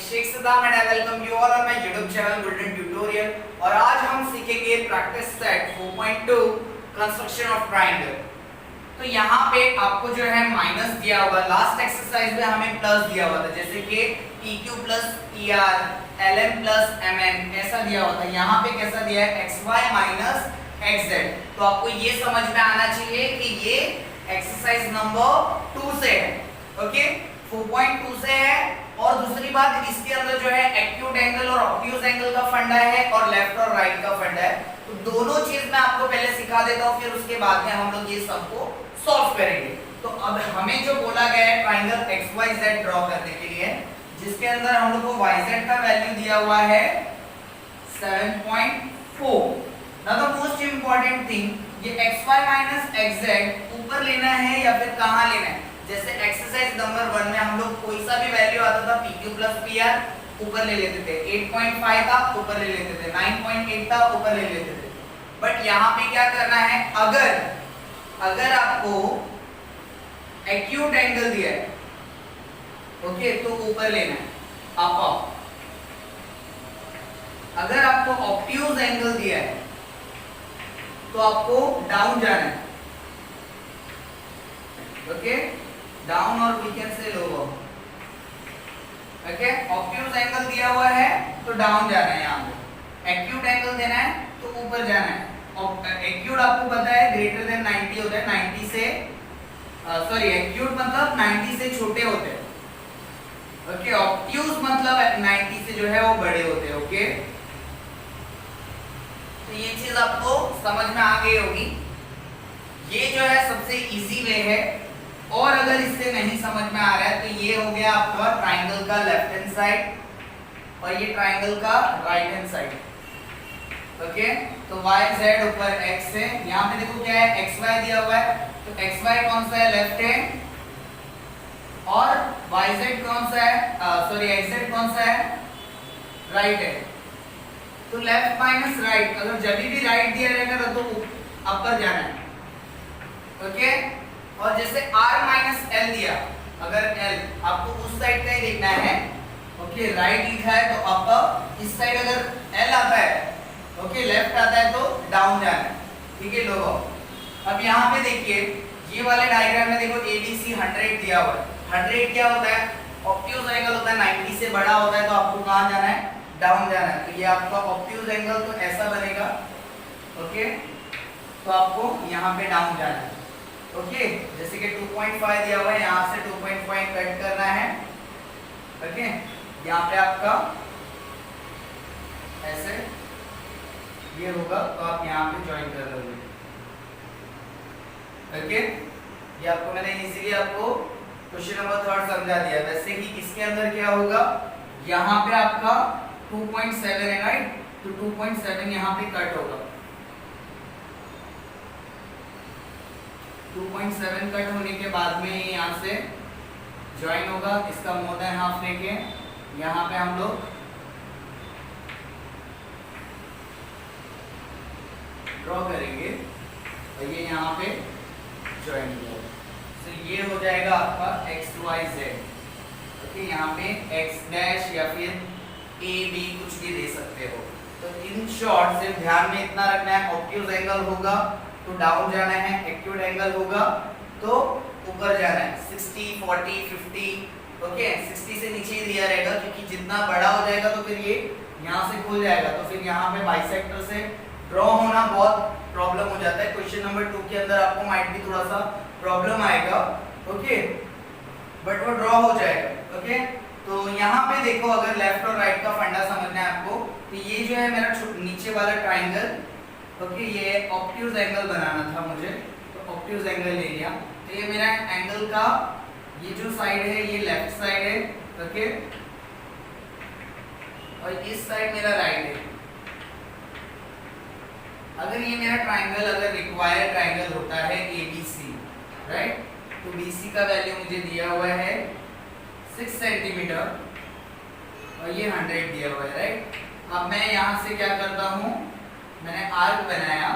Sheikh Saddam and I welcome you all on my YouTube channel golden tutorial. और आज हम सीखेंगे practice set 4.2 construction of triangle. तो यहाँ पे आपको जो है माइनस दिया हुआ, लास्ट एक्सरसाइज में हमें प्लस दिया हुआ था, जैसे कि PQ plus PR LM plus MN ऐसा दिया हुआ था। यहाँ पे कैसा दिया है XY माइनस XZ। तो आपको ये समझ में आना चाहिए कि ये एक्सरसाइज नंबर 2 से है, ओके 4.2 से है। और दूसरी बात, इसके अंदर जो है एक्यूट एंगल और ऑब्ट्यूज एंगल का फंडा है और लेफ्ट और राइट का फंडा है। तो दोनों चीज मैं आपको पहले सिखा देता हूँ, फिर उसके बाद में हम लोग ये सबको सॉल्व करेंगे। तो अब हमें जो बोला गया है ट्रायंगल XYZ ड्रॉ करने के लिए, जिसके अंदर हम लोग को YZ का वैल्यू दिया हुआ है 7.4। Now the most important thing, ये XY माइनस XZ ऊपर लेना है या फिर कहाँ लेना है। जैसे एक्सरसाइज नंबर 1 में हम लोग कोई सा भी वैल्यू आता था PQ प्लस PR ऊपर ले लेते थे, 8.5 था ऊपर ले लेते थे, 9.8 था ऊपर ले लेते थे। बट यहाँ पे क्या करना है, अगर आपको एक्यूट एंगल दिया है, ओके, तो ऊपर लेना है अप। अगर आपको ऑब्ट्यूज एंगल दिया है तो आपको डाउन जाना है, ओके, डाउन और we can say lower. Okay, obtuse angle दिया हुआ है तो डाउन जाना है, यहाँ पे एक्यूट एंगल देना है तो ऊपर जाना है। एक्यूट आपको पता है ग्रेटर देन 90 होता है, 90 से सॉरी एक्यूट मतलब 90 से छोटे होते हैं, ओके, ऑब्ट्यूज मतलब 90 से जो है वो बड़े होते हैं, ओके। तो ये चीज आपको समझ में आ गई होगी। ये जो है सबसे इजी वे है। और अगर इससे नहीं समझ में आ रहा है तो ये हो गया आपका ट्रायंगल का लेफ्ट हैंड साइड और ये ट्रायंगल का राइट हैंड साइड, ओके। तो YZ ऊपर X है, यहाँ पे देखो क्या है XY दिया हुआ है, तो XY कौन सा है, लेफ्ट है, और YZ कौन सा है, सॉरी XZ कौन सा है, राइट है। तो लेफ्ट माइनस राइट, अगर जब भी राइट दिया रहेगा तो अपर जाना है, ओके। और जैसे R माइनस L दिया, अगर L आपको उस साइड का ही देखना है, ओके, राइट लिखा है तो अपर, इस साइड अगर L आता है, ओके, लेफ्ट आता है तो डाउन जाना है, ठीक है लोगों। अब यहाँ पे देखिए, ये वाले डायग्राम में देखो ABC 100 दिया हुआ है। 100 क्या होता है, ऑब्ट्यूज एंगल होता है, 90 से बड़ा होता है, तो आपको कहाँ जाना है, डाउन जाना है। तो ये आपका ऑब्ट्यूज एंगल तो ऐसा बनेगा, ओके, तो आपको यहाँ पे डाउन जाना है, ओके। जैसे कि 2.5 दिया हुआ है, यहाँ से 2.5 कट करना है, ओके। यहाँ पे आपका ऐसे ये होगा, तो आप यहाँ पे ज्वाइन कर लोगे, ओके। ये आपको मैंने इजीली आपको क्वेश्चन नंबर 3 समझा दिया। वैसे ही इसके अंदर क्या होगा, यहाँ पे आपका 2.7 है, राइट, तो 2.7 यहाँ पे कट होगा, 2.7 कट होने के बाद में यहाँ से ज्वाइन होगा। इसका मोर देन हाफ लेके यहाँ पे हम लोग ड्रॉ करेंगे और ये यहाँ पे ज्वाइन होगा। तो ये हो जाएगा आपका XYZ, ओके। यहाँ पे X डैश या फिर AB कुछ भी दे सकते हो। तो इन शॉर्ट सिर्फ ध्यान में इतना रखना है, ऑब्ट्यूज एंगल होगा तो डाउन जाना है, एक्यूट एंगल होगा तो ऊपर जाना है, 60 40 50, ओके। 60 से नीचे ही दिया रहेगा, क्योंकि जितना बड़ा हो जाएगा तो फिर ये यहाँ से खुल जाएगा, तो फिर यहाँ पे बाइसेक्टर से ड्रॉ होना बहुत प्रॉब्लम हो जाता है। क्वेश्चन नंबर 2 के अंदर आपको माइट भी थोड़ा सा प्रॉब्लम आएगा, ओके, बट वो ड्रॉ हो जाएगा, ओके। तो यहाँ पे देखो, अगर लेफ्ट और राइट का फंडा समझना है आपको, तो ये जो है मेरा नीचे वाला ट्रायंगल, ओके, ये ऑब्ट्यूज एंगल बनाना था मुझे, तो ऑब्ट्यूज एंगल ले लिया। तो ये मेरा एंगल का ये जो साइड है ये लेफ्ट साइड है, ओके, और इस साइड मेरा राइट है। अगर ये मेरा ट्रायंगल अगर रिक्वायर्ड ट्रायंगल होता है ABC, राइट, तो BC का वैल्यू मुझे दिया हुआ है 6 सेंटीमीटर और ये 100 दिया हुआ है, राइट। अब मैं यहाँ से क्या करता हूँ, मैंने आर्क बनाया,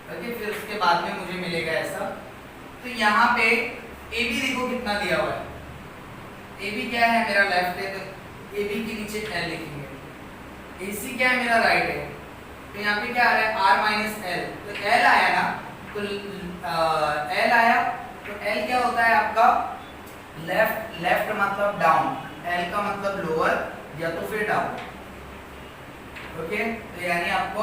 ओके, फिर उसके बाद में मुझे मिलेगा ऐसा। तो यहाँ पे AB देखो कितना दिया हुआ है, AB क्या है, मेरा लेफ्ट है, तो ए बी के नीचे एल लिखेंगे। ए सी क्या है मेरा राइट है, तो यहाँ पे क्या आ रहा है आर माइनस एल, तो एल आया ना, तो एल आया, तो एल क्या होता है आपका लेफ्ट, लेफ्ट मतलब डाउन, एल का मतलब लोअर या तो फिर डाउन। ओके, तो यानी आपको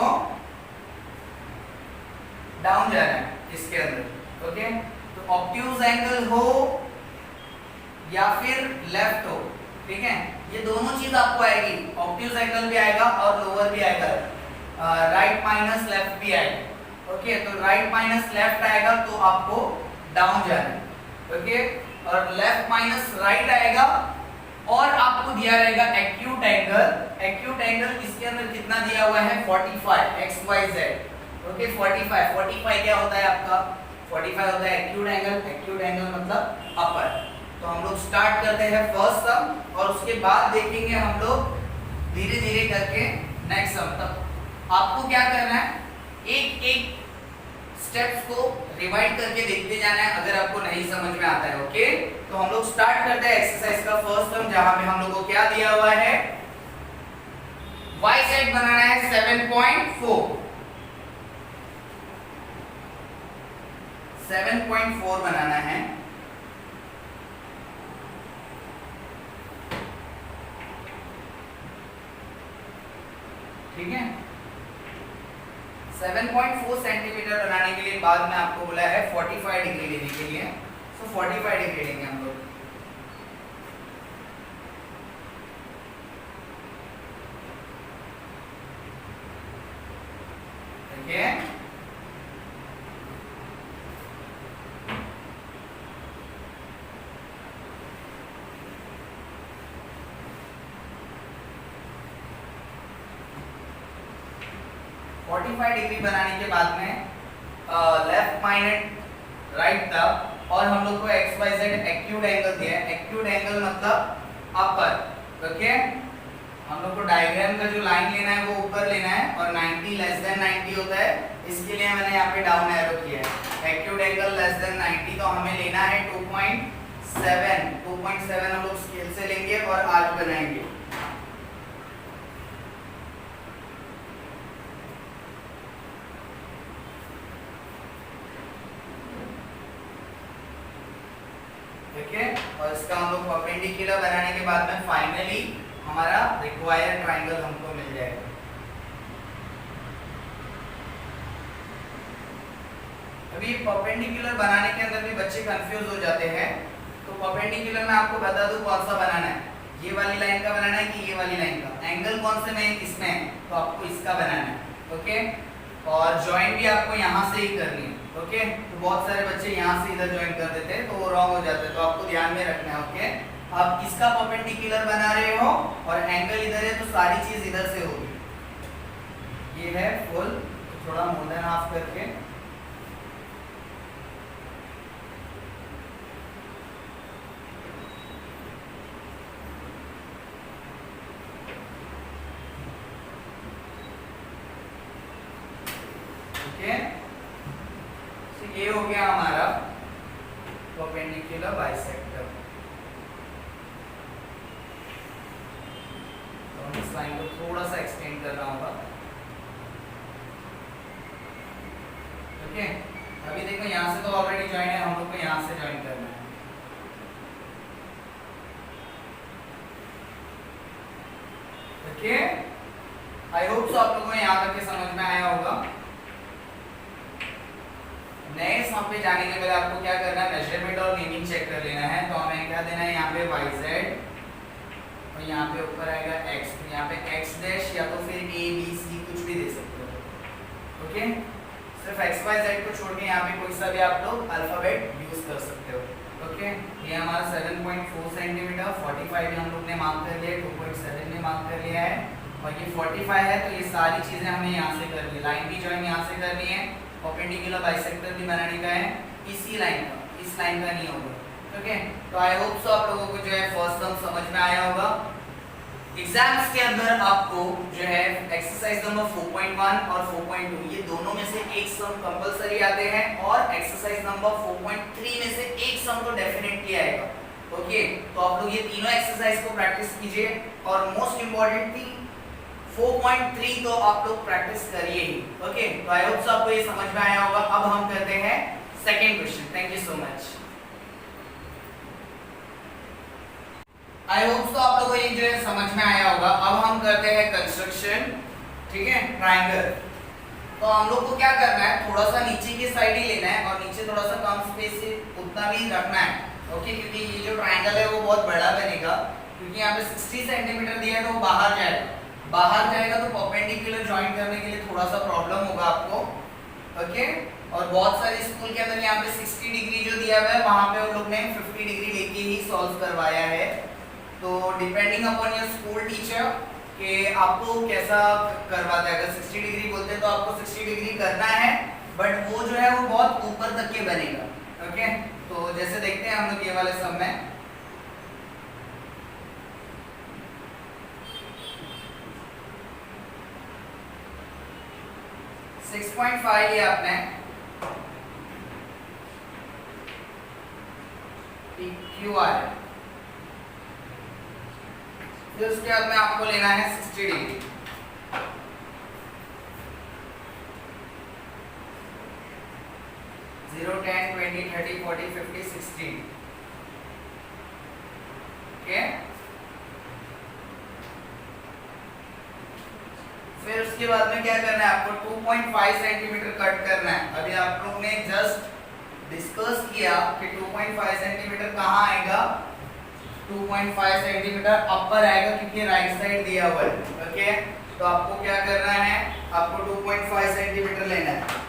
डाउन जाना है इसके अंदर। ओके, तो ऑब्ट्यूज एंगल हो या फिर लेफ्ट हो, ठीक है, ये दोनों चीज आपको आएगी, ऑब्ट्यूज एंगल भी आएगा और लोअर भी आएगा, राइट माइनस लेफ्ट भी आएगा। ओके, तो राइट माइनस लेफ्ट आएगा तो आपको डाउन जाना है। ओके, और लेफ्ट माइनस राइट आएगा और आपको दिया रहेगा एक्यूट एंगल। एक्यूट एंगल इसके अंदर कितना दिया हुआ है 45 एक्स वाई जेड। ओके, 45 क्या होता है आपका 45 होता है एक्यूट एंगल। एक्यूट एंगल मतलब अपर। तो हम लोग स्टार्ट करते हैं फर्स्ट सम और उसके बाद देखेंगे हम लोग धीरे धीरे करके नेक्स्ट सम। तक आपको क्या करना है, एक एक स्टेप्स को रिवाइड करके देखते जाना है अगर आपको नहीं समझ में आता है। ओके, तो हम लोग स्टार्ट करते हैं एक्सरसाइज का फर्स्ट सम, जहां पे हम लोग को क्या दिया हुआ है, y सेट बनाना है 7.4 बनाना है। ठीक है, 7.4 सेंटीमीटर बनाने के लिए बाद में आपको बोला है 45 डिग्री लेने के लिए, सो 45 डिग्री लेंगे हम लोग। ठीक है, डिग्री बनाने के बाद में लेफ्ट माइनस राइट था और हम लोग को X Y Z acute angle दिया है। एक्यूट एंगल मतलब अपर। ओके, हम लोग को डायग्राम का जो लाइन लेना है वो ऊपर लेना है और 90 लेस देन 90 होता है, इसके लिए मैंने यहाँ पे डाउन एरो किया है। एक्यूट एंगल लेस देन 90 तो हमें लेना है 2.7 हम लोग स्केल से लेंगे और आर्क बनाएंगे। ठीक है, और इसका हम लोग परपेंडिकुलर बनाने के बाद में फाइनली हमारा रिक्वायर्ड ट्रायंगल हमको मिल जाएगा। अभी परपेंडिकुलर बनाने के अंदर भी बच्चे कंफ्यूज हो जाते हैं, तो परपेंडिकुलर में आपको बता दूं कौन सा बनाना है, ये वाली लाइन का बनाना है कि ये वाली लाइन का, एंगल कौन से में इसमें है तो आपको इसका बनाना है। ओके, और ज्वाइन भी आपको यहाँ से ही करनी है। ओके, तो बहुत सारे बच्चे यहाँ से इधर ज्वाइन कर देते हैं तो वो रॉन्ग हो जाता है, तो आपको ध्यान में रखना है। ओके, आप इसका परपेंडिकुलर बना रहे हो और एंगल इधर है तो सारी चीज इधर से होगी। ये है फुल, तो थोड़ा मोर देन हाफ करके ये हो गया हमारा परपेंडिकुलर बाइसेक्टर। तो इस लाइन को थोड़ा सा एक्सटेंड कर रहा होगा। ओके, अभी देखो यहाँ से तो ऑलरेडी ज्वाइन है, हम लोग को यहाँ से ज्वाइन करना है। ओके, आई होप सो आप लोगों को यहाँ तक के समझ में आया होगा। नए सम पे जाने के पहले आपको क्या करना है, मेजरमेंट और नेमिंग चेक कर लेना है। तो हमें क्या देना है, यहाँ पे yz और यहाँ पे ऊपर आएगा x, तो यहाँ पे x डैश या तो फिर a b c कुछ भी दे सकते हो। ओके, सिर्फ x y z को छोड़ के यहाँ पे कोई सा भी आप लोग अल्फाबेट यूज कर सकते हो। ओके, ये हमारा 7.4 सेंटीमीटर 45 हम लोग ने मार्क कर लिया, 2.7 ने मार्क कर लिया है और ये 45 है, तो ये सारी चीजें हमें यहाँ से करनी है। लाइन भी ज्वाइन यहाँ से करनी है, परपेंडिकुलर बाइसेक्टर भी बनाने का है इसी लाइन का, इस लाइन का नहीं होगा। ओके, तो आई होप सो आप लोगों को जो है फर्स्ट सम समझ में आया होगा। एग्जाम्स के अंदर आपको जो है एक्सरसाइज नंबर 4.1 और 4.2 ये दोनों में से एक सम कंपलसरी आते हैं और एक्सरसाइज नंबर 4.3 में से एक सम तो डेफिनेटली आएगा। ओके, तो आप लोग ये तीनों एक्सरसाइज को प्रैक्टिस कीजिए और मोस्ट इंपॉर्टेंट थिंग 4.3 तो आप लोग प्रैक्टिस करिए ही। ओके, तो आई होप आपको ये समझ में आया होगा। अब हम करते हैं second question. Thank you so much. I hope तो आप लोगों को ये जो है समझ में आया होगा। अब हम करते हैं कंस्ट्रक्शन, ठीक है, ट्रायंगल। तो हम लोग को क्या करना है, थोड़ा सा नीचे की साइड ही लेना है और नीचे थोड़ा सा कम स्पेस से उतना भी रखना है। ओके, क्योंकि ये जो ट्रायंगल है वो बहुत बड़ा बनेगा, क्योंकि यहाँ पे 60 सेंटीमीटर दिया है तो वो बाहर जाएगा तो परपेंडिकुलर जॉइंट करने के लिए थोड़ा सा प्रॉब्लम होगा आपको। ओके, और बहुत सारे स्कूल के अंदर यहाँ पे 60 डिग्री जो दिया हुआ है वहां पे उन लोग ने 50 डिग्री लेके ही सॉल्व करवाया है। तो depending upon your school teacher कि आपको कैसा करवाता है। अगर 60 डिग्री बोलते हैं तो आपको 60 डिग्री करना है, बट वो जो है वो बहुत ऊपर तक के बनेगा। ओके, तो जैसे देखते हैं हम लोग ये वाले सब में। सिक्स 6.5 लिया आपने, PQR। फिर उसके बाद में आपको लेना है 60 डिग्री। जीरो 10 20 30 40 50 60। ओके, फिर उसके बाद में क्या करना है आपको, 2.5 सेंटीमीटर कट करना है। अभी आप लोग ने जस्ट डिस्कस किया कि 2.5 सेंटीमीटर कहाँ आएगा, 2.5 सेंटीमीटर अपर आएगा क्योंकि राइट साइड दिया हुआ है। ओके, तो आपको क्या करना है, आपको 2.5 सेंटीमीटर लेना है।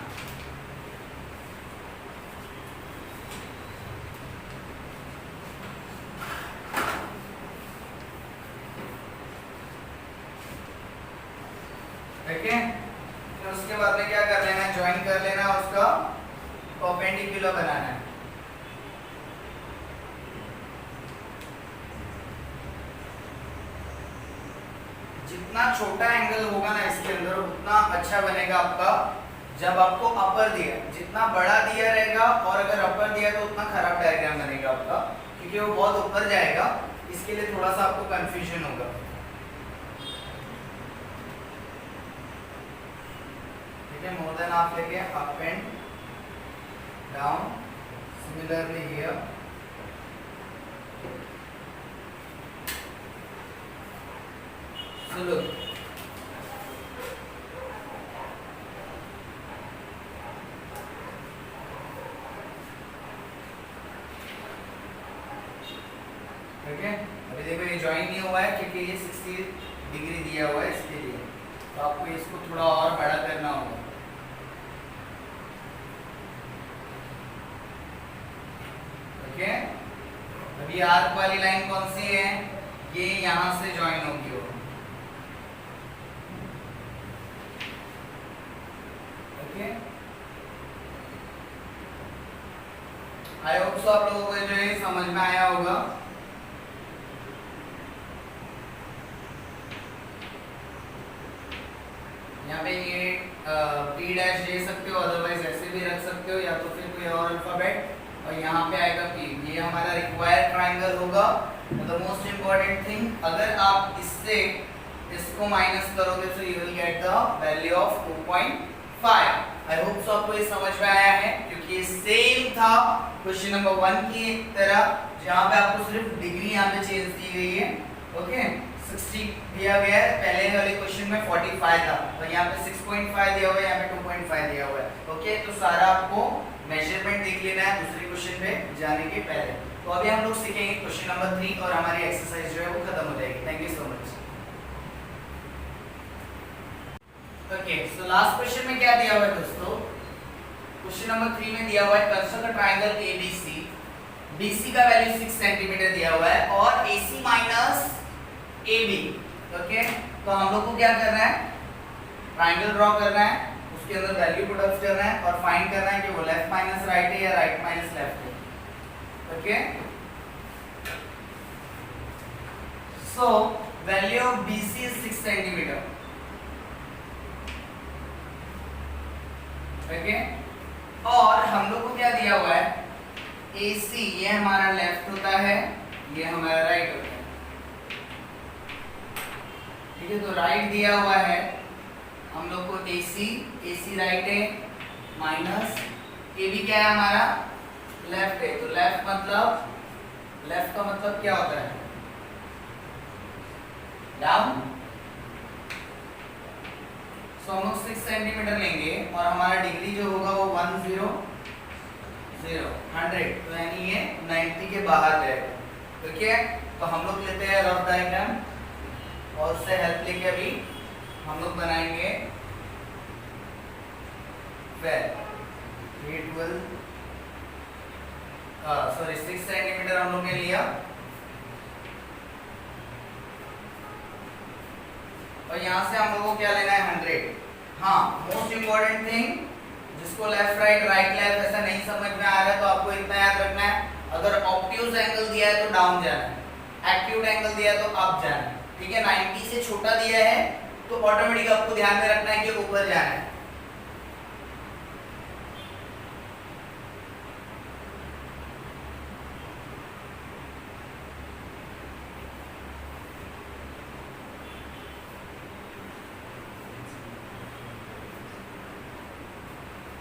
ओके, फिर उसके बाद में क्या कर लेना है, ज्वाइन कर लेना, उसका परपेंडिकुलर बनाना है। जितना छोटा एंगल होगा ना इसके अंदर उतना अच्छा बनेगा आपका। जब आपको अपर दिया, जितना बड़ा दिया रहेगा और अगर अपर दिया तो उतना खराब डायग्राम बनेगा आपका, क्योंकि वो बहुत ऊपर जाएगा। इसके लिए थोड़ा सा आपको कंफ्यूजन होगा। ठीक है, मोर देन आप लेके up and down, similarly here. So look, ठीक है, अभी देखो ये ज्वाइन नहीं हुआ है क्योंकि ये 60 डिग्री दिया हुआ है, इसके लिए तो आपको इसको थोड़ा और बड़ा करना होगा। ओके, अभी आर्क वाली लाइन कौन सी है, ये यहां से ज्वाइन होगी। आई होप सो आप लोगों को जो है समझ में आया होगा। यहाँ पे ये P डैश ले सकते हो, अदरवाइज ऐसे भी रख सकते हो, या तो फिर कोई और अल्फाबेट, और यहाँ पे आएगा P। ये हमारा रिक्वायर्ड ट्राइंगल होगा। द मोस्ट इम्पोर्टेंट थिंग, अगर आप इससे इसको माइनस करोगे तो you will get the value of 2.5। I hope so आपको ये समझ में आया है, क्योंकि सेम था क्वेश्चन नंबर 1 की तरह, जहां पे आपको सिर्फ डिग्री यहाँ पे चेंज दी गई है। ओके, 60 दिया गया है, पहले वाले क्वेश्चन में 45 था, तो यहाँ पे 6.5 दिया हुआ है, यहाँ पे 2.5 दिया हुआ है। ओके, तो सारा आपको मेजरमेंट देख लेना है दूसरे क्वेश्चन पे जाने के पहले। तो अभी हम लोग सीखेंगे क्वेश्चन नंबर 3 और हमारी एक्सरसाइज जो है वो खत्म हो जाएगी। Thank you so much. Okay, so last question में क्या दिया हुआ है दोस्तों, क्वेश्चन नंबर 3 में दिया हुआ है construct a triangle ABC। BC का वैल्यू 6 सेंटीमीटर दिया हुआ है और AC माइनस AB। ओके, तो हम लोग को क्या करना है, ट्रायंगल ड्रॉ करना है, उसके अंदर वैल्यू पुट अप करना है और फाइंड करना है कि वो लेफ्ट माइनस राइट है या राइट माइनस लेफ्ट है। Okay, so value of BC is 6 centimetre. Okay, और हम लोग को क्या दिया हुआ है, AC ये हमारा लेफ्ट होता है ये हमारा राइट हो गया। ठीक है, तो राइट दिया हुआ है हम लोग को AC राइट है, माइनस AB क्या है हमारा, लेफ्ट है। तो लेफ्ट का मतलब क्या होता है, डाउन। सो हम लोग 6 सेंटीमीटर लेंगे और हमारा डिग्री जो होगा वो 100, तो यानी ये 90 के बाहर जाएगा। ठीक है, तो हम लोग लेते हैं रफ डायग्राम और उससे हेल्प लेके अभी हम लोग बनाएंगे वेल। 6 सेंटीमीटर हम लोग ने लिया और यहाँ से हम लोग को क्या लेना है, 100। हाँ, मोस्ट इम्पोर्टेंट थिंग, जिसको लेफ्ट राइट लेफ्ट ऐसा नहीं समझ में आ रहा है तो आपको इतना याद रखना है, अगर ऑब्ट्यूज एंगल दिया है तो डाउन जाना है, एक्यूट एंगल दिया है तो अप जाना है। ठीक है, 90 से छोटा दिया है तो ऑटोमेटिक आपको ध्यान में रखना है कि ऊपर जाना है।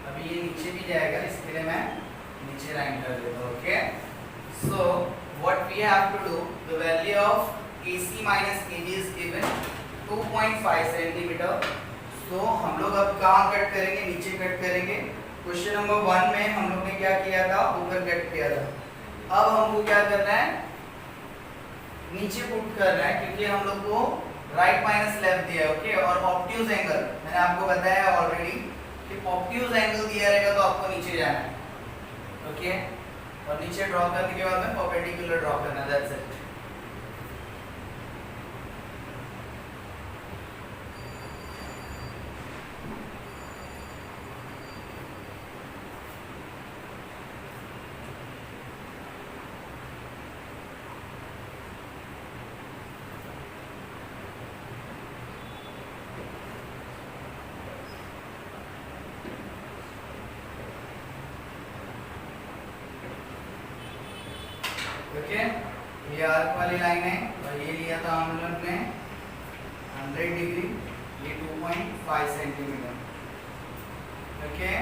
अभी ये नीचे भी जाएगा, इसके लिए मैं नीचे लाइन कर देता हूँ। Okay, so what we have to do, the value of AC minus AB is given 2.5 centimetre. So हम लोग अब कहाँ कट करेंगे, नीचे कट करेंगे। क्वेश्चन नंबर 1 में हम लोग ने क्या किया था, ऊपर कट किया था। अब हमको क्या करना है, नीचे पुट करना है, क्योंकि हम लोग को राइट माइनस लेफ्ट दिया है। ओके, और ऑब्ट्यूज एंगल मैंने आपको बताया ऑलरेडी कि ऑब्ट्यूज एंगल दिया रहेगा तो आपको नीचे जाना है। ओके, और नीचे ड्रॉ करने के बाद में परपेंडिकुलर ड्रॉ करना, दैट्स इट। ओके, ये आर्क वाली लाइन है और ये लिया था हम लोग ने 100 डिग्री, ये 2.5 सेंटीमीटर। ओके,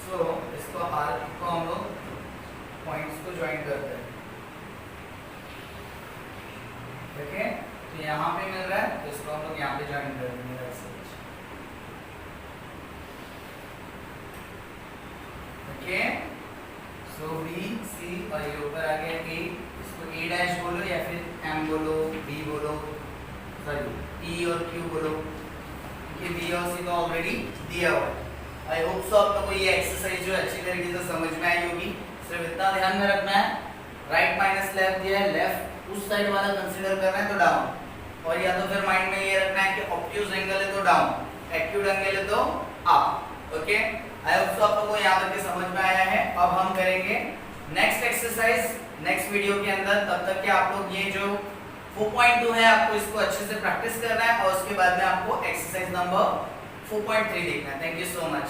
सो इसको आर्क को हम लोग पॉइंट्स को ज्वाइन करते हैं। ओके, तो यहाँ पे मिल रहा है तो इसको हम लोग यहाँ पे ज्वाइन कर देंगे। ओके, सो B C और ये ऊपर आ गया A, इसको A डैश बोलो या फिर M बोलो, B बोलो, सॉरी E और Q बोलो, क्योंकि B और C तो ऑलरेडी दिया हुआ है। आई होप सो आप लोगों को ये एक्सरसाइज जो अच्छी तरीके से समझ में आई होगी। सिर्फ इतना ध्यान में रखना है, राइट माइनस लेफ्ट दिया है, लेफ्ट उस साइड वाला कंसीडर करना है तो डाउन, और या तो फिर माइंड में ये रखना है कि ऑब्ट्यूज एंगल है तो डाउन, एक्यूट एंगल है तो up. Okay, I hope so आप लोगों को यहाँ तक के समझ में आया है। अब हम करेंगे नेक्स्ट एक्सरसाइज नेक्स्ट वीडियो के अंदर। तब तक के आप लोग ये जो 4.2 है आपको इसको अच्छे से प्रैक्टिस करना है और उसके बाद में आपको एक्सरसाइज नंबर 4.3 देखना है। Thank you so much.